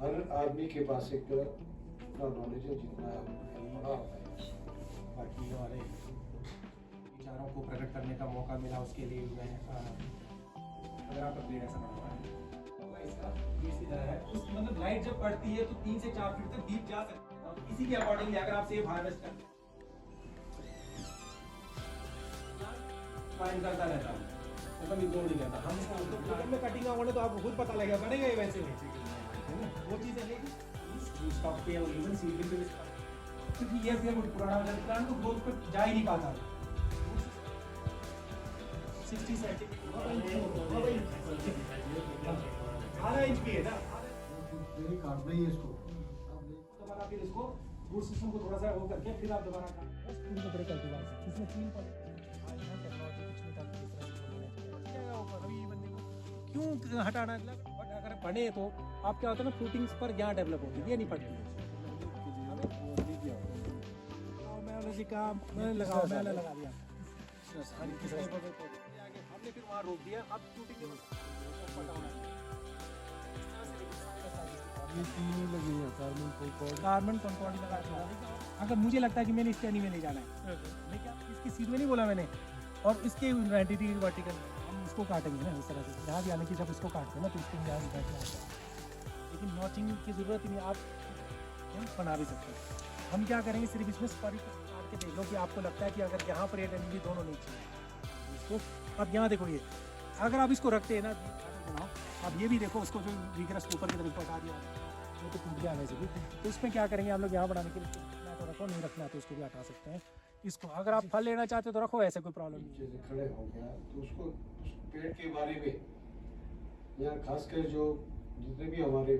हर आदमी के पास एक अपना नॉलेज है जितना बड़ा होता है। बाकी हमारे विचारों को प्रकट करने का मौका मिला, उसके लिए मैं अगर आपका पेड़ ऐसा बना हुआ है इसका ये इसी तरह है, उस मतलब लाइट जब पड़ती है तो 3 से 4 फीट तक डीप जा सकते हैं। तो इसी के अकॉर्डिंगली अगर आप सेब हार्वेस्ट करते हैं करता रहता हूँ तो कभी इग्नोर नहीं करता। हम इसको जब में कटिंग होने तो आपको खुद पता लगेगा, बढ़ेगा ही वैसे है ना, वो चीज़ है। लेकिन स्टॉक पे और इवन सीड पे क्योंकि ये फिर पुराना हो जाता प्लांट तो ग्रोथ पर जा ही नहीं पाता। 60 सेंटीमीटर 12 इंच की है ना, काटना ही है इसको। दोबारा फिर इसको रूट सिस्टम को थोड़ा सा वो करके फिर आप दोबारा इसमें 3 क्यों हटाना है, बट अगर पढ़े तो आप क्या होता है ना, फ्रूटिंग्स पर यहाँ डेवलप होती है, ये नहीं पड़ती। मैंने लगा दिया हमने फिर वहाँ रोक दिया। अब शूटिंग कार्बन कंपाउंड लगा दिया। अगर मुझे लगता है कि मैंने स्टैंडिंग में नहीं जाना है, मैं क्या इसकी सीट में नहीं बोला मैंने, और इसके वेंटिटी वर्टिकल हम इसको काटेंगे ना इस तरह से, जहाँ भी आने की जब इसको काटते हैं ना तो इसको यहाँ से काटना आता है। लेकिन नॉचिंग की ज़रूरत नहीं, आप हम बना भी सकते हैं। हम क्या करेंगे, सिर्फ इसमें स्पर काट के देख लो कि आपको लगता है कि अगर यहाँ पर रेड एंड दोनों नहीं चाहिए इसको। अब यहाँ देखो, ये अगर आप इसको रखते हैं ना बनाओ, अब ये भी देखो उसको जो वीकनेस ऊपर की तरफ हटा दिया, ये तो टूट गया वैसे भी। तो इसमें क्या करेंगे हम लोग, यहाँ बनाने के लिए रखना तो रखो, नहीं रखना तो इसको भी हटा सकते हैं। इसको अगर आप फल लेना चाहते हो तो रखो, ऐसे कोई प्रॉब्लम नहीं। जैसे खड़े हो गया तो उसको उस पेड़ के बारे में या खासकर जो जितने भी हमारे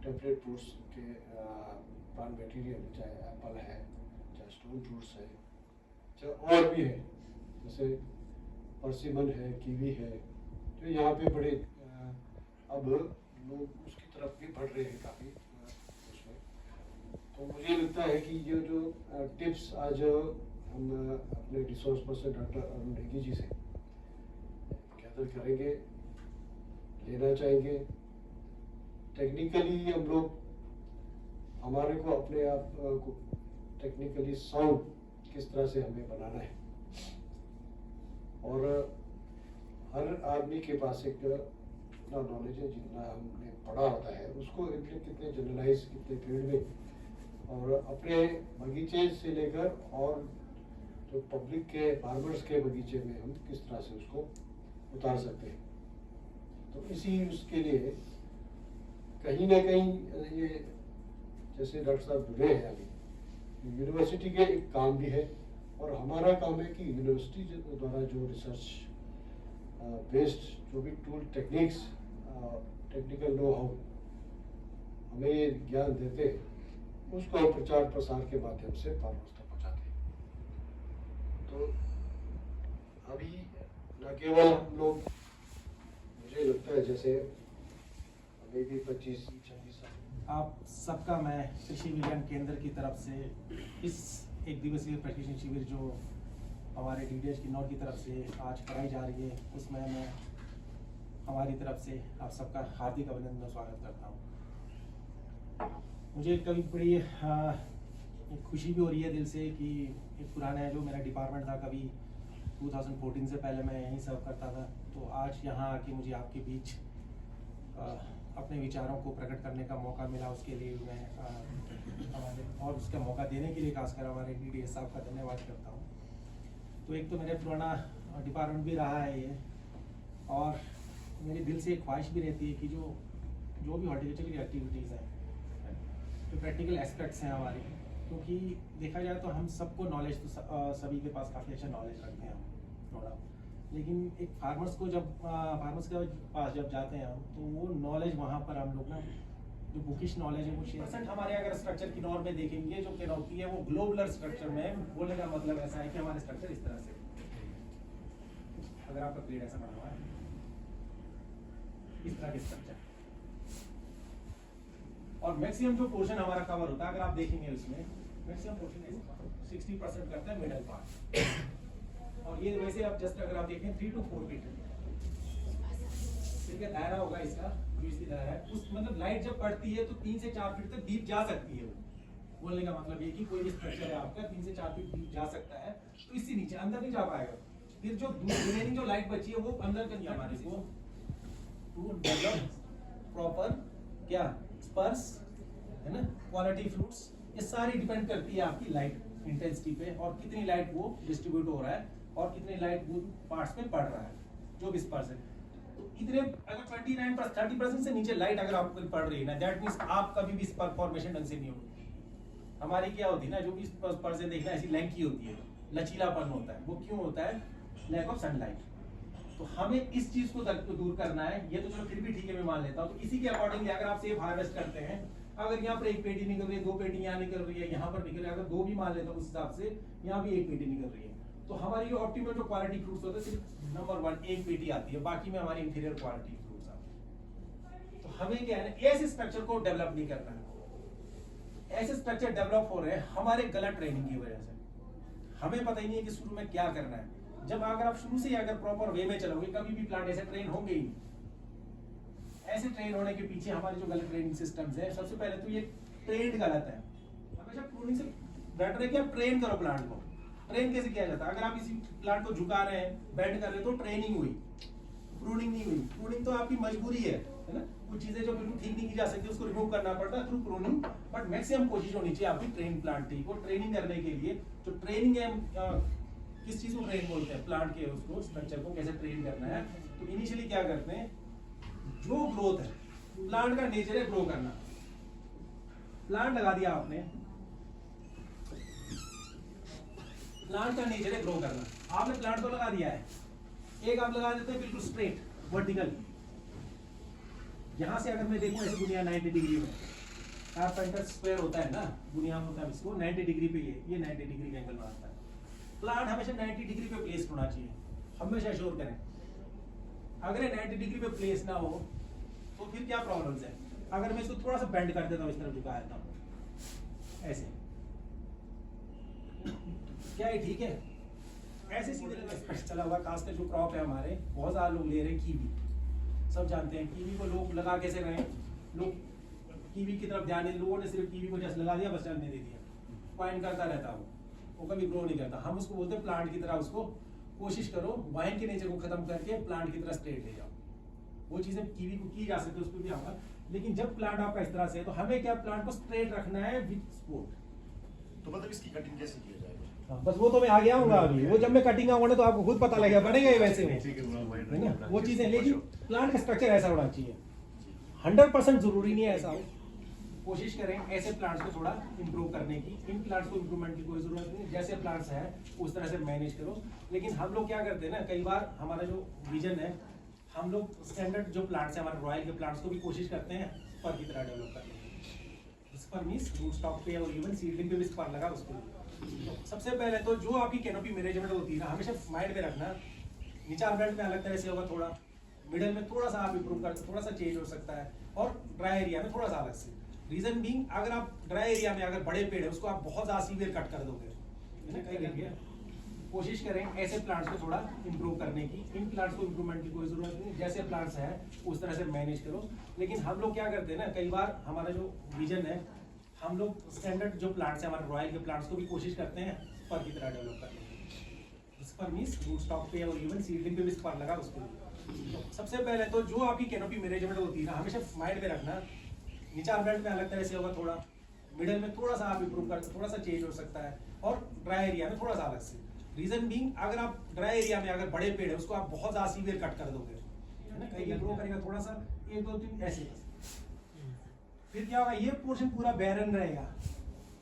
टेम्परेट फ्रूट्स के प्लांट मटेरियल, चाहे एप्पल है, चाहे स्टोन फ्रूट्स है, चाहे और भी है, जैसे परसिमन है, कीवी है, तो यहाँ पे बड़े अब लोग उसकी तरफ भी बढ़ रहे हैं काफ़ी उसमें। तो मुझे लगता है कि ये जो टिप्स आज हम अपने resource person doctor Arun Negi ji से गैदर करेंगे, लेना चाहेंगे। टेक्निकली हम लोग हमारे को अपने आप को टेक्निकली साउंड किस तरह से हमें बनाना है, और हर आदमी के पास एक अपना नॉलेज है जितना हमने पढ़ा होता है, उसको कितने जनरलाइज कितने फील्ड में, और अपने बगीचे से लेकर और जो पब्लिक के फार्मर्स के बगीचे में हम किस तरह से उसको उतार सकते हैं। तो इसी उसके लिए कहीं ना कहीं ये जैसे डॉक्टर साहब जुड़े हैं अभी, यूनिवर्सिटी के एक काम भी है, और हमारा काम है कि यूनिवर्सिटी द्वारा जो रिसर्च बेस्ड जो भी tool techniques technical know how हमें ये ज्ञान देते हैं, उसको हम प्रचार प्रसार के माध्यम से फार्मर्स तक पहुँचाते हैं। तो अभी न केवल हम लोग, मुझे लगता है जैसे अभी भी 25-26 साल आप सबका मैं कृषि विज्ञान केंद्र की तरफ से इस एक दिवसीय प्रशिक्षण शिविर जो हमारे DDH किन्नौर की तरफ से आज कराई जा रही है, उसमें मैं हमारी तरफ से आप सबका हार्दिक अभिनंदन और स्वागत करता हूँ। मुझे कभी बड़ी एक खुशी भी हो रही है दिल से कि एक पुराना जो मेरा डिपार्टमेंट था, कभी 2014 से पहले मैं यहीं सर्व करता था, तो आज यहाँ आके मुझे आपके बीच अपने विचारों को प्रकट करने का मौका मिला, उसके लिए मैं हमारे और उसका मौका देने के लिए खासकर हमारे DDH साहब का धन्यवाद करता हूँ। तो एक तो मेरा पुराना डिपार्टमेंट भी रहा है ये, और मेरे दिल से एक ख्वाहिश भी रहती है कि जो भी हॉर्टिकल्चर की एक्टिविटीज़ हैं, जो प्रैक्टिकल एस्पेक्ट्स हैं हमारे, क्योंकि देखा जाए तो हम सबको नॉलेज तो सभी के पास काफ़ी अच्छा नॉलेज रखते हैं हम थोड़ा, लेकिन एक फार्मर्स के पास जब जाते हैं हम, तो वो नॉलेज वहाँ पर हम लोग ना जो बुकिश नॉलेज है वो 6% हमारे अगर स्ट्रक्चर किन्नौर में देखेंगे, जो कैनोपी है वो ग्लोबुलर स्ट्रक्चर में, बोलने का मतलब ऐसा है कि हमारे स्ट्रक्चर इस तरह से, अगर आपका पेड़ ऐसा बना हुआ है इस तरह के स्ट्रक्चर, और मैक्सिमम जो पोर्शन हमारा कवर होता है, अगर आप देखेंगे उसमें मैक्सिमम पोर्शन 60% करता है मिडल पार्ट, और ये वैसे आप जस्ट अगर आप देखें 3 to 4 फीट, ठीक है, दायरा होगा इसका जो इसकी तरह है, उस मतलब लाइट जब पड़ती है तो 3 से 4 फीट तक डीप जा सकती है। वो बोलने का मतलब ये कि कोई भी स्ट्रक्चर है आपका 3 से 4 फीट डीप जा सकता है, तो इससे नीचे अंदर नहीं जा पाएगा। फिर जो रिमेनिंग जो लाइट बची है वो अंदर करनी है हमारे को टू डेवलप प्रॉपर क्या स्पर्स है ना, क्वालिटी फ्रूट्स। ये सारी डिपेंड करती है आपकी लाइट इंटेंसिटी पे और कितनी लाइट वो डिस्ट्रीब्यूट हो रहा है और कितनी लाइट वो पार्ट्स में पड़ रहा है, जो भी स्पर्स है। तो इतने अगर 29-30% से नीचे लाइट अगर आपको पड़ रही है ना, दैट मींस आप कभी भी स्पर फॉर्मेशन ढंग से नहीं होगी। हमारी क्या होती है ना, जो भी स्पर्स है देखना ऐसी लैंकी होती है, लचीलापन होता है। वो क्यों होता है? Lack of sunlight. तो हमें इस चीज को दूर करना है। ये तो चलो फिर भी ठीक है, मैं मान लेता हूँ। तो इसी के अकॉर्डिंगली अगर आप सेब हार्वेस्ट करते हैं, अगर यहाँ पर एक पेटी निकल रही है, 2 पेटी यहाँ निकल रही है, यहाँ पर निकल रही है, अगर 2 भी मान लेता हूँ उस हिसाब से, यहाँ भी 1 पेटी निकल रही है, तो हमारी जो ऑप्टिमल जो क्वालिटी फ्रूट्स होते हैं सिर्फ नंबर 1 1 पेटी आती है, बाकी में हमारी इंफीरियर क्वालिटी फ्रूट्स आते हैं। तो हमें क्या है ना, ऐसे स्ट्रक्चर को डेवलप नहीं करना है। ऐसे स्ट्रक्चर डेवलप हो रहे हैं हमारे गलत ट्रेनिंग की वजह से। हमें पता ही नहीं है कि शुरू में क्या करना है। जब अगर आप शुरू से ही अगर प्रॉपर वे में चलोगे, कभी भी प्लांट ऐसे ट्रेन होंगे ही। ऐसे ट्रेन होने के पीछे हमारे जो गलत ट्रेनिंग सिस्टम्स है, सबसे पहले तो ये ट्रेंड गलत है। हमेशा प्रूनिंग से बेटर है कि आप ट्रेन करो प्लांट को। ट्रेन कैसे किया जाता है? अगर आप इसी प्लांट को झुका रहे हैं, बेंड कर रहे हैं, तो ट्रेनिंग हुई, प्रूनिंग नहीं हुई। प्रूनिंग तो आपकी मजबूरी है ना, कुछ चीजें जो बिल्कुल ठीक नहीं की जा सकती उसको रिमूव करना पड़ता है थ्रू प्रूनिंग। बट मैक्सिमम कोशिश होनी चाहिए आपकी ट्रेन प्लांट को ट्रेनिंग करने के लिए। जो ट्रेनिंग है, किस चीज को ट्रेन बोलते हैं? प्लांट के उसको स्ट्रक्चर को कैसे ट्रेन करना है। तो इनिशियली क्या करते हैं, जो ग्रोथ है, प्लांट का नेचर है ग्रो करना। प्लांट लगा दिया आपने, प्लांट का नेचर है ग्रो करना। आपने प्लांट तो लगा दिया है, एक आप लगा देते हैं बिल्कुल स्ट्रेट वर्टिकल। यहां से अगर मैं देखूं ऐसे दुनिया 90 डिग्री में, कारपेंटर स्क्वायर होता है ना, दुनिया में होता है इसको 90 डिग्री पे, ये 90 डिग्री का एंगल बनाता है। प्लांट हमेशा 90 डिग्री पे प्लेस होना चाहिए, हमेशा श्योर करें। अगर 90 डिग्री पे प्लेस ना हो तो फिर क्या प्रॉब्लम्स है? अगर मैं इसको थोड़ा सा बेंड कर देता हूं, इस तरफ झुका देता हूं ऐसे, क्या ये ठीक है? ऐसे सीधे चला हुआ खासकर जो क्रॉप है हमारे, बहुत ज्यादा लोग ले रहे हैं कीवी। सब जानते हैं कीवी को लोग लगा कैसे रहे हैं, लोग कीवी की तरफ ध्यान नहीं, लोगों ने सिर्फ कीवी को जैसे लगा दिया बस चलने दे दिया, पॉइंट करता रहता वो कभी ग्रो नहीं करता। हम उसको बोलते हैं प्लांट की तरह, उसको कोशिश करो वाइन के नेचर को खत्म करके प्लांट की तरह स्ट्रेट ले जाओ। वो चीजें कीवी को की जा सकती है, उसको भी आऊंगा। लेकिन जब प्लांट आपका इस तरह से है तो हमें क्या प्लांट को स्ट्रेट रखना है विद सपोर्ट। तो मतलब इसकी कटिंग कैसे की जाएगी? बस वो तो मैं आगे आऊंगा अभी, वो जब मैं कटिंग आऊंगा ना तो आपको खुद पता लगेगा, बनेगा ही वैसे है ना वो चीजें। लेकिन प्लांट का स्ट्रक्चर ऐसा होना चाहिए, 100% जरूरी नहीं है ऐसा हो। कोशिश करें ऐसे प्लांट्स को थोड़ा इंप्रूव करने की। इन प्लांट्स को इंप्रूवमेंट की कोई जरूरत नहीं, जैसे प्लांट्स है उस तरह से मैनेज करो। लेकिन हम लोग क्या करते हैं ना, कई बार हमारा जो विजन है, हम लोग स्टैंडर्ड जो प्लांट्स है हमारे रॉयल के प्लांट्स को भी कोशिश करते हैं स्पर की तरह डेवलप करने की। स्पर मींस रूट स्टॉक पे और इवन सीडलिंग पे भी स्पर लगा उसको। तो सबसे पहले तो जो आपकी कैनोपी मैनेजमेंट होती है ना, हमेशा माइंड में रखना, निचार बेल्ट में अलग तरह से होगा थोड़ा, मिडल में थोड़ा सा आप इंप्रूव कर, थोड़ा सा चेंज हो सकता है, और ड्राई एरिया में थोड़ा सा अलग से। रीजन बीइंग, अगर आप ड्राई एरिया में अगर बड़े पेड़ है उसको आप बहुत ज्यादा सीवियर कट कर दोगे, है ना, कहीं कहीं कोशिश करें ऐसे प्लांट्स को थोड़ा इंप्रूव करने की। इन प्लांट्स को इंप्रूवमेंट की कोई जरूरत नहीं, जैसे प्लांट्स है उस तरह से मैनेज करो। लेकिन हम लोग क्या करते हैं ना, कई बार हमारा जो विजन है, हम लोग स्टैंडर्ड जो प्लांट्स है हमारे रॉयल के प्लांट्स को भी कोशिश करते हैं स्पर की तरह डेवलप करने की। स्पर मींस रूट स्टॉक पे और इवन सीडलिंग पे भी स्पर लगा उसको। तो सबसे पहले तो जो आपकी कैनोपी मैनेजमेंट होती है ना, हमेशा माइंड में रखना, निचार बेल्ट में अलग तरह से होगा थोड़ा, मिडल में थोड़ा सा आप इंप्रूव कर, थोड़ा सा चेंज हो सकता है, और ड्राई एरिया में थोड़ा सा अलग से। रीजन बीइंग, अगर आप ड्राई एरिया में अगर बड़े पेड़ है उसको आप बहुत ज्यादा सीवियर कट कर दोगे, है ना, कहीं ग्रो करेगा थोड़ा सा 1 2 3 ऐसे। फिर क्या होगा, ये पोर्शन पूरा बैरन रहेगा।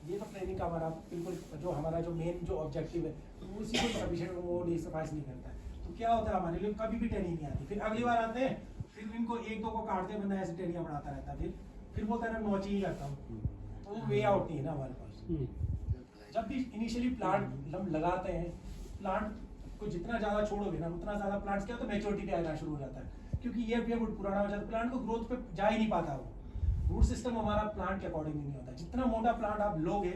ये तो ट्रेनिंग का हमारा बिल्कुल जो हमारा जो मेन जो ऑब्जेक्टिव है, तो उसी को सफिशिएंट वो नहीं सफाइस नहीं करता है। तो क्या होता है, हमारे लिए कभी भी ट्रेनिंग नहीं आती। फिर अगली बार आते हैं, फिर इनको 1 2 को काटते हैं, बंदा ऐसे ट्रेनिंग बढ़ाता रहता है। फिर बोलता है ना नॉचिंग ही करता हूँ, तो वो वे आउट नहीं है ना हमारे पास। जब भी इनिशियली प्लांट हम लगाते हैं, प्लांट को जितना ज्यादा छोड़ोगे ना उतना ज्यादा प्लांट्स क्या होता है, मैच्योरिटी पे आना शुरू हो जाता है, क्योंकि ये पुराना हो जाता है, प्लांट को ग्रोथ पे जा ही नहीं पाता। वो रूट सिस्टम हमारा प्लांट के अकॉर्डिंग नहीं होता। जितना मोटा प्लांट आप लोगे,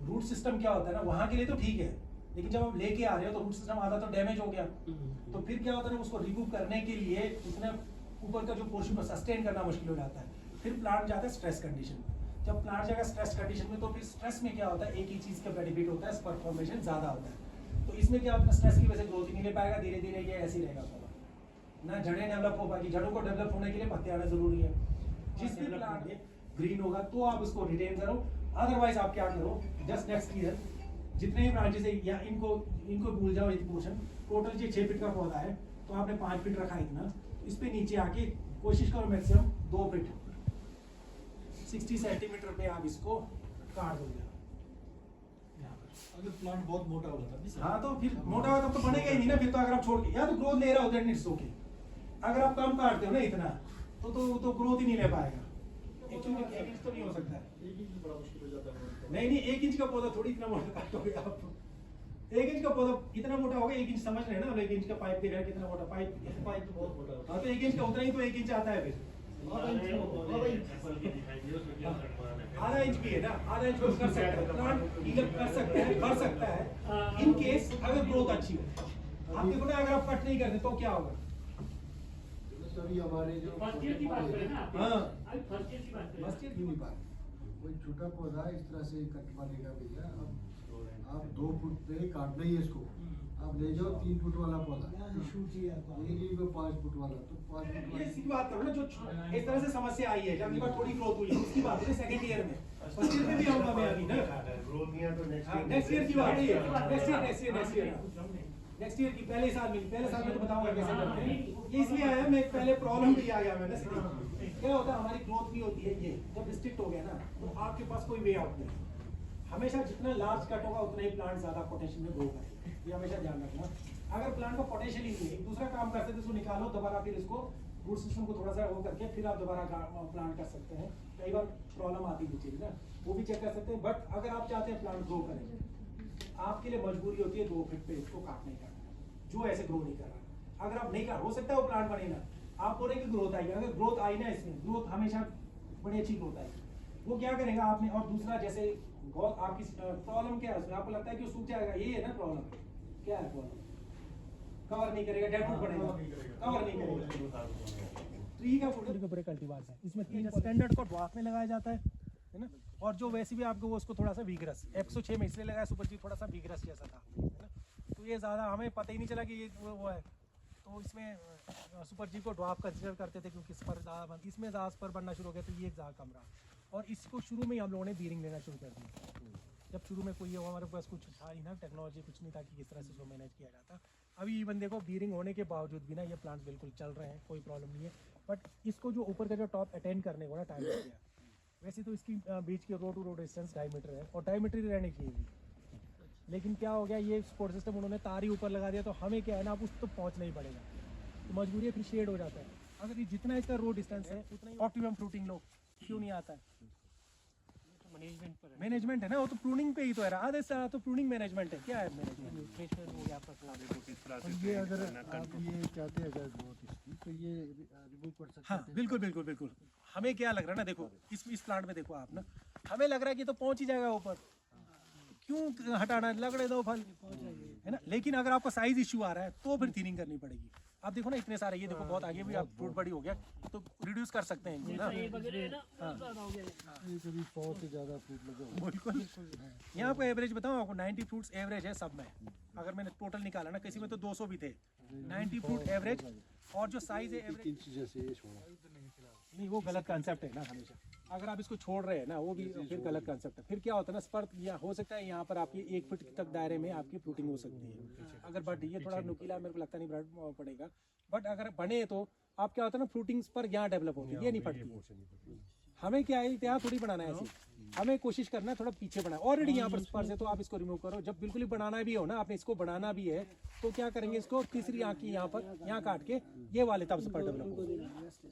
रूट सिस्टम क्या होता है ना, वहां के लिए तो ठीक है, लेकिन जब आप लेके आ रहे हो तो रूट सिस्टम आधा तो डैमेज हो गया। तो फिर क्या होता है ना, उसको रिमूव करने के लिए उसने ऊपर का जो पोर्शन को सस्टेन करना मुश्किल हो जाता है। फिर प्लांट जाता है स्ट्रेस कंडीशन में। जब प्लांट जाएगा स्ट्रेस कंडीशन में तो फिर स्ट्रेस में क्या होता है, एक ही चीज़ का बेनिफिट होता है, स्पर फॉर्मेशन ज़्यादा होता है। तो इसमें क्या होता है, स्ट्रेस की वजह से ग्रोथ ही नहीं ले पाएगा, धीरे धीरे ये ऐसे ही रहेगा पौधा। ना जड़ें डेवलप हो पाएगी, जड़ों को डेवलप होने के लिए पत्ते आना जरूरी है। जिस भी प्लांट ग्रीन होगा तो आप उसको रिटेन करो, अदरवाइज आप क्या करो, जस्ट नेक्स्ट ईयर जितने ही ब्रांचेस है या इनको भूल जाओ। एक पोर्शन टोटल ये 6 फीट का पौधा है तो आपने 5 फीट रखा इतना, इस पे नीचे आके कोशिश करो मैक्सिमम 2 फीट 60 सेंटीमीटर पे आप इसको काट दोगे। अगर प्लांट बहुत मोटा होता है, हाँ तो फिर मोटा होगा तब तो बनेगा ही नहीं ना। फिर तो अगर आप छोड़ के या तो ग्रोथ ले रहा होता है सो के, अगर आप कम काटते हो ना इतना तो ग्रोथ ही नहीं ले पाएगा। एक्चुअली 1 इंच तो नहीं हो सकता है। 1 इंच बड़ा मुश्किल हो जाता है। नहीं 1 इंच का पौधा थोड़ी इतना मोटा काटोगे आप। 1 इंच का पौधा इतना मोटा होगा, 1 इंच समझ रहे हैं ना, 1 इंच का पाइप देख रहे हैं कितना मोटा पाइप तो बहुत मोटा होता हाँ तो 1 इंच का उतना ही तो 1 इंच आता है। फिर आधा इंच भी है ना, आधा इंच कर सकता है प्लांट, हील कर सकता है, बढ़ सकता है इन केस अगर ग्रोथ अच्छी हो। आप देखो ना अगर आप कट नहीं करते तो क्या होगा। सभी हमारे जो फर्स्ट ईयर की बात करें ना आप, हाँ अभी फर्स्ट ईयर की बात करें। फर्स्ट ईयर क्यों नहीं पाए, कोई छोटा पौधा इस तरह से कट मारेगा भैया। अब आप 2 फुट पे काटना ही है इसको, आप ले जाओ 3 फुट वाला पौधा, एक को 5 फुट वाला, तो 5 फुट ये वाला सीधी बात करो ना, जो इस तरह से समस्या आई है, जब एक बार थोड़ी ग्रोथ हुई उसकी बात है सेकंड ईयर में। फर्स्ट ईयर में भी आऊंगा मैं अभी ना, ग्रोथ नहीं है तो नेक्स्ट ईयर की बात है। नेक्स्ट ईयर की पहले साल में तो बताऊंगा कैसे करते हैं। ये इसलिए आया, मैं पहले प्रॉब्लम भी आ गया मैंने सीधी। क्या होता है हमारी ग्रोथ नहीं होती है, ये जब रिस्ट्रिक्ट हो गया ना तो आपके पास कोई वे आउट नहीं। हमेशा जितना लार्ज कट होगा उतना ही प्लांट ज्यादा पोटेंशियल में ग्रो करेगा, ये हमेशा ध्यान रखना। अगर प्लांट का पोटेंशियल ही नहीं है, दूसरा काम करते थे इसको निकालो दोबारा, फिर इसको रूट सिस्टम को थोड़ा सा वो करके फिर आप दोबारा प्लांट कर सकते हैं। कई बार प्रॉब्लम आती है नीचे ना, वो भी चेक कर सकते हैं। बट अगर आप चाहते हैं प्लांट ग्रो करें, आपके लिए मजबूरी होती है 2 फीट पे इसको काटने का, जो ऐसे ग्रो नहीं कर रहा। अगर आप नहीं कर, हो सकता है वो प्लांट बने ना, आप बोलेंगे ग्रोथ आएगी, अगर ग्रोथ आई ना इसमें, ग्रोथ हमेशा बड़ी अच्छी ग्रोथ आएगी। वो क्या करेगा आपने, और दूसरा जैसे आपकी प्रॉब्लम क्या है उसमें, आपको लगता है कि वो सूख जाएगा, यही है ना प्रॉब्लम। क्या है प्रॉब्लम, कवर नहीं करेगा, डेड फुट बनेगा, कवर नहीं करेगा। ट्री का फुट के ऊपर कल्टीवार है, इसमें 3 स्टैंडर्ड को ड्वार्फ में लगाया जाता है ना। और जो वैसे भी आपको वो उसको थोड़ा सा वीगरस 106 में इसलिए लगाया, सुपर जी थोड़ा सा वीगरस जैसा था, है ना। तो ये ज़्यादा हमें पता ही नहीं चला कि ये वो है। तो इसमें सुपर जी को ड्वार्फ कंसिडर करते थे क्योंकि स्पर ज़्यादा बनती, इसमें ज़्यादा स्पर बनना शुरू हो गया तो ये ज़्यादा कम रहा। और इसको शुरू में ही हम लोगों ने बीरिंग लेना शुरू कर दिया। जब शुरू में कोई हमारे पास कुछ था ही ना, टेक्नोलॉजी कुछ नहीं था कि किस तरह से इसको मैनेज किया जाता। अभी इवन देखो बीरिंग होने के बावजूद भी ना ये प्लांट्स बिल्कुल चल रहे हैं, कोई प्रॉब्लम नहीं है। बट इसको जो ऊपर का जो टॉप अटेंड करने को ना टाइम लग गया। वैसे तो इसकी बीच के रो टू रो डिस्टेंस 2.5 मीटर है और 2.5 मीटर ही रहने चाहिए। लेकिन क्या हो गया, ये सपोर्ट सिस्टम उन्होंने तार ही ऊपर लगा दिया, तो हमें क्या है ना, अब उस तो पहुँचना ही पड़ेगा, तो मजबूरी है, फिर शेड हो जाता है। अगर ये जितना इसका रो डिस्टेंस है उतना ही ऑप्टिमम फ्रूटिंग लो क्यों नहीं आता है। मैनेजमेंट है ना, वो तो प्रूनिंग पे ही तो है, आधे से तो प्रूनिंग मैनेजमेंट है। क्या है मैनेजमेंट, ये अगर आप ये चाहते हैं अगर ग्रोथ इसकी, तो ये रिमूव कर सकते हाँ हैं। बिल्कुल। हमें क्या लग रहा है ना, देखो इस प्लांट में देखो आप ना, हमें लग रहा है कि तो पहुंच ही जाएगा ऊपर, क्यों हटाना, लगड़े दो फल, है ना। लेकिन अगर आपका साइज इशू आ रहा है तो फिर थिनिंग करनी पड़ेगी। आप देखो ना इतने सारे, ये देखो बहुत आगे भी आप फ्रूट बड़ी हो गया, तो रिड्यूस कर सकते हैं इनको ना। ये वगैरह है ना, ज़्यादा हो गया। ये कभी 100 से ज़्यादा फ्रूट लगे हो। बिल्कुल। यहाँ आपको एवरेज बताऊँ, आपको 90 फ्रूट्स एवरेज है सब में। अगर मैंने टोटल निकाला ना, किसी में तो 200 भी थे, 90 फ्रूट एवरेज। और जो साइज है एवरेज, इंच जैसे ये छोड़ा नहीं वो गलत कंसेप्ट है ना हमेशा। अगर आप इसको छोड़ रहे हैं ना, वो भी फिर गलत कंसेप्ट है। फिर क्या होता है ना, स्पर्ट या हो सकता है यहाँ पर आपकी 1 फुट तक दायरे में आपकी फ्रूटिंग हो सकती है। अगर बट ये थोड़ा नुकीला मेरे को लगता नहीं ब्रांड पड़ेगा, बट अगर बने तो आप क्या होता है ना, फ्रूटिंग्स पर यहाँ डेवलप होती है, ये नहीं पड़ती है। हमें क्या है, यहाँ थोड़ी बनाना है ऐसे, हमें कोशिश करना है थोड़ा पीछे बनाए। ऑलरेडी यहाँ पर स्पर्श है तो आप इसको रिमूव करो। जब बिल्कुल ही बनाना भी हो ना, आपने इसको बनाना भी है तो क्या करेंगे, इसको तीसरी आँख की यहाँ पर यहाँ काट के ये वाले तब स्पर्श डेवलप होगा।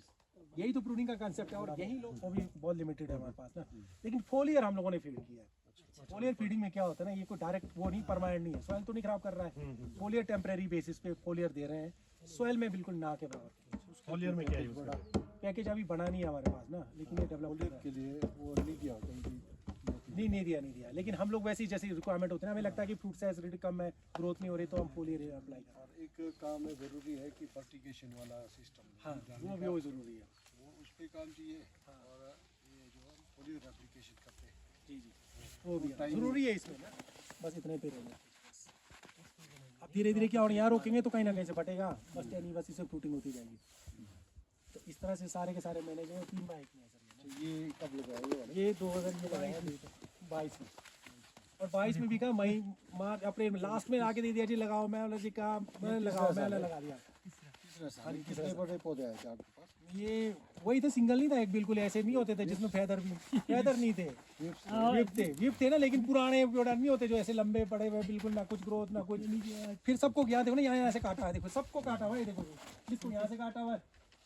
यही तो प्रूनिंग का कंसेप्ट है। और यही लोग, वो भी बहुत लिमिटेड है हमारे पास ना। लेकिन फोलियर हम लोगों ने फीड किया है। फोलियर फीडिंग में क्या होता है ना, ये कोई डायरेक्ट वो नहीं, परमानेंट नहीं है, सॉइल तो नहीं खराब कर रहा है। फोलियर टेम्परेरी बेसिस पे फोलियर दे रहे हैं, सॉइल में बिल्कुल ना के बराबर। फोलियर में क्या यूज करें? पैकेज अभी बना नहीं है हमारे पास ना, लेकिन ये डेवलप के लिए वो नहीं किया होता। नहीं दिया, लेकिन हम लोग वैसे ही जैसे रिक्वायरमेंट होते हैं हमें लगता है कि फ्रूट साइज रेडी कम है, ग्रोथ नहीं हो रही, तो हम फोलियर अप्लाई करते हैं। और एक काम में ज़रूरी है कि फर्टिगेशन वाला सिस्टम हाँ वो भी ज़रूरी है। वो उस पर काम चाहिए। और ये जो हम फोलियर एप्लीकेशन करते हैं जी वो भी ज़रूरी है इसमें ना, बस इतने पे रहना। अब धीरे धीरे क्या हो रहा है, यहाँ रोकेंगे तो कहीं ना कहीं से फटेगा, बस नहीं, बस इससे फ्रूटिंग होती जाएगी। तो इस तरह से सारे के सारे मैंने जो 3 बाइक में है सर। ये कब लगाया ये 2000 ये लगाया 22 में, और 22 में भी कहा मई मार्च अप्रैल लास्ट में आके दे दिया जी लगाओ, मैं बोला जी कहा मैं लगाओ, मैं लगा दिया। कितने बड़े पौधे आए थे आपके पास? ये वही थे, सिंगल नहीं था, एक बिल्कुल ऐसे नहीं होते थे जिसमें फेदर नहीं थे, विप थे ना, लेकिन पुराने प्रोडक्ट नहीं होते जो ऐसे लंबे पड़े हुए बिल्कुल, ना कुछ ग्रोथ ना कुछ। फिर सबको क्या देखो ना, यहाँ से काटा है, देखो सबको काटा हुआ है, देखो जिसको यहाँ से काटा हुआ है,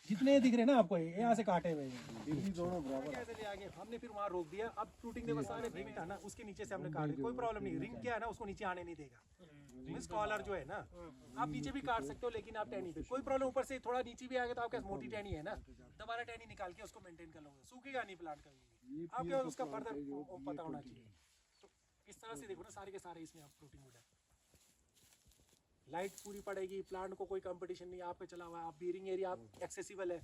जितने दिख रहे हैं ना आपको यहाँ से काटे हुए हैं, दोनों बराबर कैसे ले आगे। हमने फिर वहाँ रोक दिया। अब फ्रूटिंग देखो सारे रिंग था ना, उसके नीचे से हमने काट दिया, कोई प्रॉब्लम नहीं। रिंग क्या है ना, उसको नीचे आने नहीं देगा। मिस कॉलर जो है ना, आप नीचे भी काट सकते हो, लेकिन आप टहनी पे कोई प्रॉब्लम, ऊपर से थोड़ा नीचे भी आएगा तो आपके मोटी टहनी है ना, दोबारा टहनी निकाल के उसको मेंटेन कर लोगे, सूखेगा नहीं प्लांट कभी, आपके उसका फर्दर पता होना चाहिए। तो इस तरह से देखो ना, सारे के सारे इसमें आप फ्रूटिंग वुड है, लाइट पूरी पड़ेगी, प्लांट को कोई कंपटीशन नहीं, आप पे चला हुआ है, आप बीरिंग एरिया आप एक्सेसिबल है,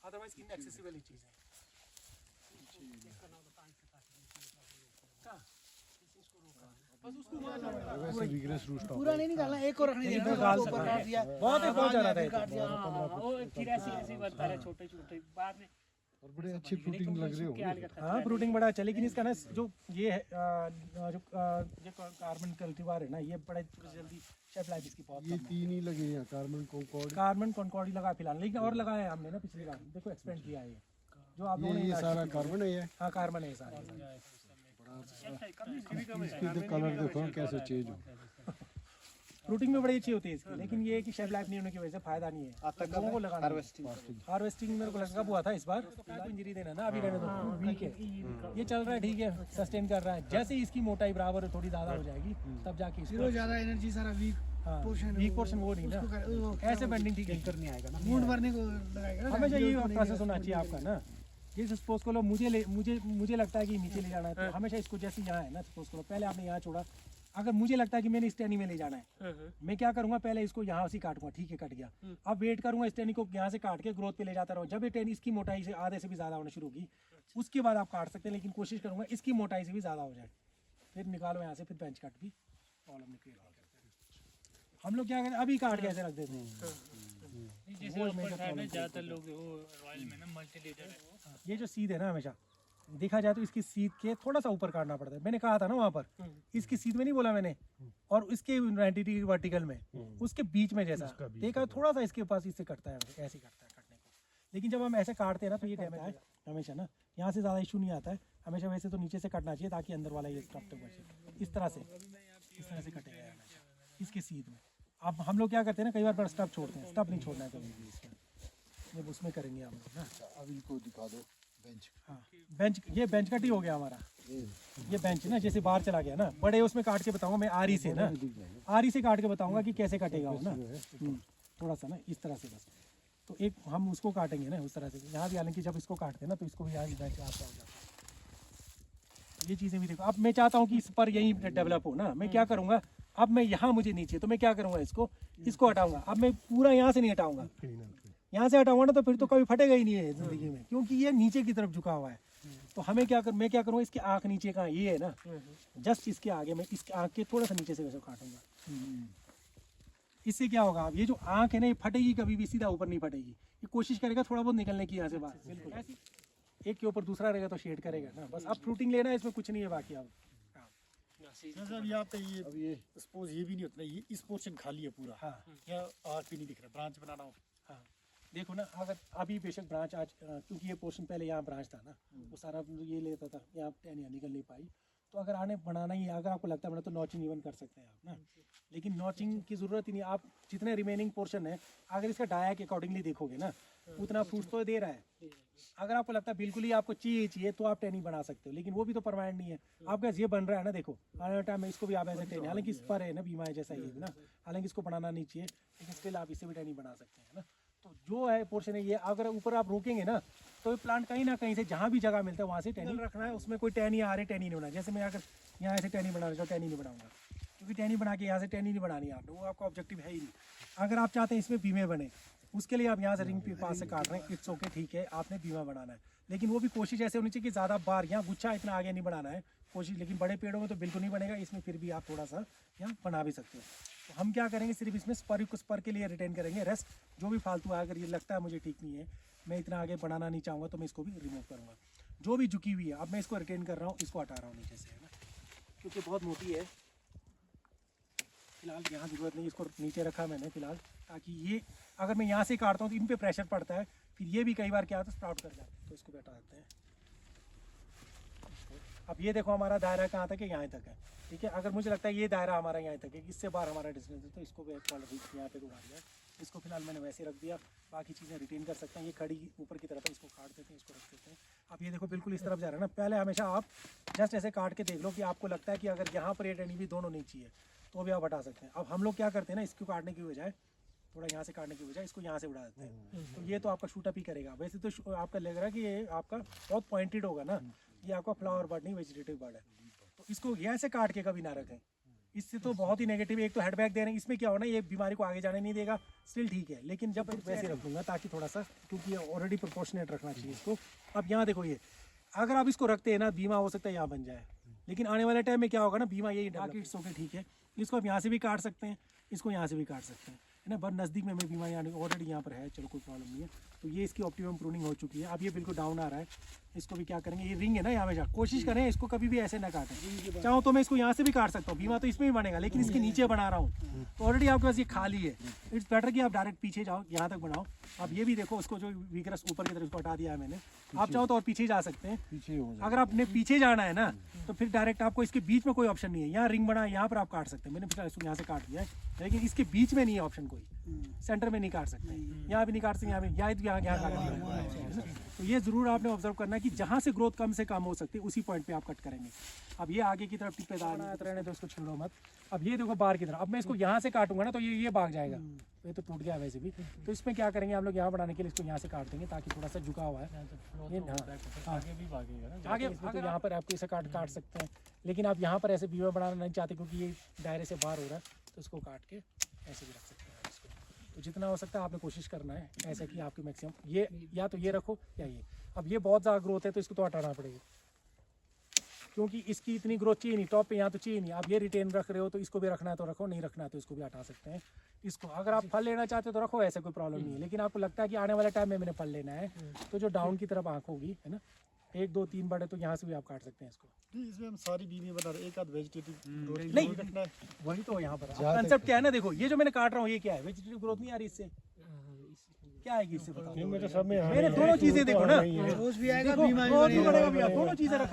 अदरवाइज इनएक्सेसिबल ही चीज़ है। वैसे विग्रेस रूट पूरा नहीं निकालना, एक और रखने देना, डाल ऊपर काट दिया, बहुत है, बहुत ज़्यादा है। काट दिया। वो फिर ऐसे बनता है छोटे छोटे, बाद में और बड़े अच्छी फ्रूटिंग लग रहे हो। हाँ फ्रूटिंग बड़ा अच्छा, लेकिन इसका ना जो ये है जो कार्बन कल्टीवार है ना, ये बड़ा जल्दी शेफ लाइफ इसकी बहुत ये कम है। 3 ही लगे हैं, कार्बन कॉन्कॉर्ड। कार्बन कॉन्कॉर्ड लगा फिलहाल, लेकिन और लगाया है हमने ना पिछली बार, देखो एक्सपेंड किया है जो आप लोगों ने ये सारा कार्बन है। ये हाँ कार्बन है सारा। इसकी तो कलर देखो कैसे चेंज हो। फ्रूटिंग में बड़ी अच्छी होती है इसकी, लेकिन ये है कि शेफ लाइफ नहीं होने की वजह से फायदा नहीं है लोगों को लगाना। हार्वेस्टिंग मेरे को लगा हुआ था इस बार, इंजरी देना ना, अभी रहने दो, वीक है, ये चल रहा है ठीक है, सस्टेन कर रहा है। जैसे ही इसकी मोटाई बराबर थोड़ी ज़्यादा हो जाएगी तब जाके इसको ज़्यादा एनर्जी सारा वीक वीक पोर्शन वो नहीं ना, ऐसे बेंडिंग ठीक है नहीं आएगा ना, मूड भरने को लगाएगा। हमेशा ये प्रोसेस होना चाहिए आपका ना। ये सपोज करो मुझे लगता है कि नीचे ले जाना है, तो हमेशा इसको जैसे यहाँ है ना, सपोज करो पहले आपने यहाँ छोड़ा, अगर मुझे लगता है कि मैंने स्टैनी में ले जाना है, मैं क्या करूंगा, पहले इसको यहाँ से काटूंगा, ठीक है कट गया, अब वेट करूंगा स्टैनी को यहाँ से काट के ग्रोथ पे ले जाता रहूँ। जब ये टहनी इसकी मोटाई से आधे से भी ज़्यादा होना शुरू होगी, उसके बाद आप काट सकते हैं, लेकिन कोशिश करूंगा इसकी मोटाई से भी ज़्यादा हो जाए, फिर निकालो यहाँ से, फिर बेंच कट भी प्रॉब्लम निकल। हम लोग क्या करें, अभी काट के ऐसे रख देते हैं। ज्यादातर लोग रॉयल में ना मल्टी लीटर है वो। ये जो सीध है ना, हमेशा देखा जाए तो इसकी सीध के थोड़ा सा ऊपर काटना पड़ता है। मैंने कहा था ना वहाँ पर, इसकी सीध में नहीं बोला मैंने, और इसके 90 वर्टिकल में, उसके बीच में जैसा देखा थोड़ा सा इसके पास इससे कटता है, ऐसे ही कटता है कटने को। लेकिन जब हम ऐसे काटते हैं ना, तो ये डैमेज है हमेशा ना, यहाँ से ज़्यादा इशू नहीं आता है हमेशा। वैसे तो नीचे से कटना चाहिए ताकि अंदर वाला ये स्टफ तक बचे। इस तरह से कटेगा हमेशा इसके सीध में। अब हम लोग क्या करते हैं ना, कई बार स्टफ छोड़ते हैं, स्टफ नहीं छोड़ना है कभी भी इसका, जब उसमें करेंगे हम लोग ना। अब इनको दिखा दो बेंच। हाँ बेंच, ये बेंच कट ही हो गया हमारा। ये बेंच ना जैसे बाहर चला गया ना, बड़े उसमें काट के बताऊंगा मैं, आरी से ना, आरी से काट के बताऊंगा कि कैसे कटेगा वो ना, थोड़ा सा ना इस तरह से बस। तो एक हम उसको काटेंगे ना उस तरह से, यहाँ भी हालांकि जब इसको काटते हैं ना, तो इसको भी यहाँ बेंच आता हो जाता है। ये चीज़ें भी देखो, अब मैं चाहता हूँ कि इस पर यही डेवलप हो ना, मैं क्या करूँगा, अब मैं यहाँ मुझे नीचे, तो मैं क्या करूँगा, इसको हटाऊंगा। अब मैं पूरा यहाँ से नहीं हटाऊंगा, यहाँ से हटाऊंगा ना तो फिर तो कभी फटेगा ही नहीं है जिंदगी में, क्योंकि ये नीचे की तरफ झुका हुआ है। तो हमें मैं क्या करूँगा, इसके आँख नीचे का ये है ना, जस्ट इसके आगे मैं इसके आँख के थोड़ा सा नीचे से वैसे काटूंगा। इससे क्या होगा, अब ये जो आँख है ना, ये फटेगी कभी भी सीधा ऊपर नहीं फटेगी, ये कोशिश करेगा थोड़ा बहुत निकलने की यहाँ से बाहर। बिल्कुल एक के ऊपर दूसरा रहेगा तो शेड करेगा ना, बस। अब फ्रूटिंग लेना है, इसमें कुछ नहीं है बाकी। अब अभी आपका ये सपोज ये भी नहीं होता, ये इस पोर्शन खाली है पूरा। हाँ या आग भी नहीं दिख रहा, ब्रांच बनाना हो। हाँ देखो ना, अगर अभी बेशक ब्रांच आज क्योंकि ये पोर्शन पहले यहाँ ब्रांच था ना, वो सारा ये लेता था, यहाँ टहनियाँ निकल नहीं पाई। तो अगर आने बनाना ही है, अगर आपको लगता है बना, तो नॉचिंग इवन कर सकते हैं आप ना, लेकिन नॉचिंग की ज़रूरत ही नहीं। आप जितने रिमेनिंग पोर्शन है, अगर इसका डाया के अकॉर्डिंगली देखोगे ना, उतना फ्रूट तो दे रहा है। अगर आपको लगता है बिल्कुल ही आपको चाहिए तो आप टहनी बना सकते हो, लेकिन वो भी तो परमानेंट नहीं है। आपका ये बन रहा है ना, देखो आने वाले टाइम में इसको भी आप ऐसे टहनी, हालांकि इस पर है ना बीमा है जैसा ये भी ना, हालांकि इसको बनाना नहीं चाहिए, लेकिन स्टिल आप इससे भी टहनी बना सकते हैं ना। तो जो है पोर्शन है ये, अगर ऊपर आप रोकेंगे ना, तो प्लांट कहीं ना कहीं से जहाँ भी जगह मिलता है वहाँ से टैनिंग रखना है। उसमें कोई टैनी आ रही टैनी नहीं बनाना। जैसे मैं अगर यहाँ से टैनी बना रहा हूँ, टैनी नहीं बनाऊंगा, क्योंकि टैनी बना के यहाँ से टैनी नहीं बनानी है आपने, वो आपका ऑब्जेक्टिव है ही नहीं। अगर आप चाहते हैं इसमें बीमे बने, उसके लिए आप यहाँ से रिंग के पास से काट रहे हैं, इट्स ओके, ठीक है, आपने बीमा बनाना है। लेकिन वो भी कोशिश ऐसे होनी चाहिए कि ज़्यादा बार यहाँ गुच्छा इतना आगे नहीं बनाना है कोशिश। लेकिन बड़े पेड़ों में तो बिल्कुल नहीं बनेगा, इसमें फिर भी आप थोड़ा सा यहाँ बना भी सकते हो। तो हम क्या करेंगे, सिर्फ इसमें स्पर के लिए रिटेन करेंगे। रेस्ट जो भी फालतू है, अगर ये लगता है मुझे ठीक नहीं है, मैं इतना आगे बढ़ाना नहीं चाहूँगा, तो मैं इसको भी रिमूव करूँगा। जो भी झुकी हुई है अब मैं इसको रिटेन कर रहा हूँ, इसको हटा रहा हूँ नीचे से, है ना, क्योंकि बहुत मोटी है। फिलहाल यहाँ ज़रूरत नहीं, इसको नीचे रखा मैंने फिलहाल, ताकि ये अगर मैं यहाँ से काटता हूँ तो इन पे प्रेशर पड़ता है, फिर ये भी कई बार क्या होता है स्प्राउट कर जाता है। तो इसको भी हटा देते हैं। अब ये देखो हमारा दायरा कहाँ तक है, यहाँ तक है, ठीक है। अगर मुझे लगता है ये दायरा हमारा यहाँ तक है, इससे बाहर हमारा डिस्टेंस है, तो इसको भी यहाँ पे घुमा दिया। इसको फिलहाल मैंने वैसे रख दिया, बाकी चीज़ें रिटेन कर सकते हैं। ये खड़ी ऊपर की तरफ है, इसको काट देते हैं, इसको रख देते हैं। अब ये देखो बिल्कुल इस तरफ जा रहा है ना। पहले हमेशा आप जस्ट ऐसे काट के देख लो कि आपको लगता है कि अगर यहाँ पर ये टहनी भी दोनों नहीं चाहिए तो भी आप हटा सकते हैं। अब हम लोग क्या करते हैं ना, इसको काटने की बजाय, थोड़ा यहाँ से काटने की बजाय इसको यहाँ से उड़ा देते हैं। तो ये तो आपका शूटअप ही करेगा। वैसे तो आपका लग रहा है कि ये आपका बहुत पॉइंटेड होगा ना, ये आपका फ्लावर बर्ड नहीं वेजिटेटिव बर्ड है। तो इसको ऐसे काट के कभी ना रखें, इससे तो बहुत ही नेगेटिव। एक तो हेडबैक दे रहे हैं, इसमें क्या होना, ये बीमारी को आगे जाने नहीं देगा, स्टिल ठीक है। लेकिन जब वैसे रख दूंगा ताकि थोड़ा सा, क्योंकि ऑलरेडी प्रोपोर्शनेट रखना चाहिए इसको। अब यहाँ देखो, ये अगर आप इसको रखते हैं ना, बीमा हो सकता है यहाँ बन जाए, लेकिन आने वाले टाइम में क्या होगा ना, बीमा यही बाकी इट्स ओके, ठीक है। इसको आप यहाँ से भी काट सकते हैं, इसको यहाँ से भी काट सकते हैं, है ना। बस नज़दीक में बीमा यहाँ ऑलरेडी यहाँ पर है, चलो कोई प्रॉब्लम नहीं है। तो ये इसकी ऑप्टिमम प्रूनिंग हो चुकी है। अब ये बिल्कुल डाउन आ रहा है, इसको भी क्या करेंगे, ये रिंग है ना यहाँ पे, कोशिश करें इसको कभी भी ऐसे ना काटें। चाहो तो मैं इसको यहाँ से भी काट सकता हूँ, बीमा तो इसमें भी बनेगा, लेकिन इसके नीचे बना रहा हूँ तो ऑलरेडी आपके पास ये खाली है। इट्स बेटर कि आप डायरेक्ट पीछे जाओ, यहाँ तक बनाओ। अब ये भी देखो, उसको जो वीकरस ऊपर की तरफ इसको हटा दिया है मैंने। आप चाहो तो और पीछे जा सकते हैं। अगर आपने पीछे जाना है ना, तो फिर डायरेक्ट आपको इसके बीच में कोई ऑप्शन नहीं है। यहाँ रिंग बना है, यहाँ पर आप काट सकते हैं। मैंने फिलहाल इसको यहाँ से काट दिया है, लेकिन इसके बीच में नहीं है ऑप्शन कोई, सेंटर में नहीं काट सकते, यहाँ भी नहीं काट सकते, यहाँ भी, यहाँ काट। तो ये ज़रूर आपने ऑब्जर्व करना है कि जहाँ से ग्रोथ कम से कम हो सकती है उसी पॉइंट पे आप कट करेंगे। अब ये आगे की तरफ टिप्पेदार रहने तो इसको छोड़ो मत। अब ये देखो बाहर की तरफ, अब मैं इसको यहाँ से काटूंगा ना तो ये भाग जाएगा, ये तो टूट गया वैसे भी। तो इसमें क्या करेंगे हम लोग, यहाँ बढ़ाने के लिए इसको यहाँ से काट देंगे ताकि थोड़ा सा झुका हुआ है ये, आगे भी भागेगा, आगे तो यहाँ पर आपको इसे काट सकते हैं। लेकिन आप यहाँ पर ऐसे बीमा बनाना नहीं चाहते क्योंकि ये दायरे से बाहर हो रहा है, तो इसको काट के ऐसे भी रख सकते हैं इसको। तो जितना हो सकता है आपने कोशिश करना है ऐसा कि आपके मैक्सिमम ये, या तो ये रखो या ये। अब ये बहुत ज़्यादा ग्रोथ है तो इसको तो हटाना पड़ेगा, क्योंकि इसकी इतनी ग्रोथ चाहिए नहीं, टॉप पे यहाँ तो चाहिए नहीं। आप ये रिटेन रख रहे हो तो इसको भी रखना है तो रखो, नहीं रखना है तो इसको भी हटा सकते हैं। इसको अगर आप फल लेना चाहते हो तो रखो, ऐसा कोई प्रॉब्लम नहीं है। लेकिन आपको लगता है कि आने वाले टाइम में मैंने फल लेना है, तो जो डाउन की तरफ आँख होगी, है ना, 1 2 3 बड़े, तो यहाँ से भी आप काट सकते हैं इसको। इसमें हम सारी बीवी बना रहे, एक आध वेजिटेटिव नहीं रखना है, वही तो यहाँ पर कंसेप्ट क्या है ना। देखो ये जो मैंने काट रहा हूँ ये क्या है, वेजिटेटिव ग्रोथ नहीं आ रही इससे, क्या आएगी इससे बताओ। मेरे सब में मैंने दोनों चीजें देखो ना, रोज भी आएगा, देखो, बीमारी ग्रोथ भी बनेगा। बढ़ेगा भैया, दोनों चीजें रखा।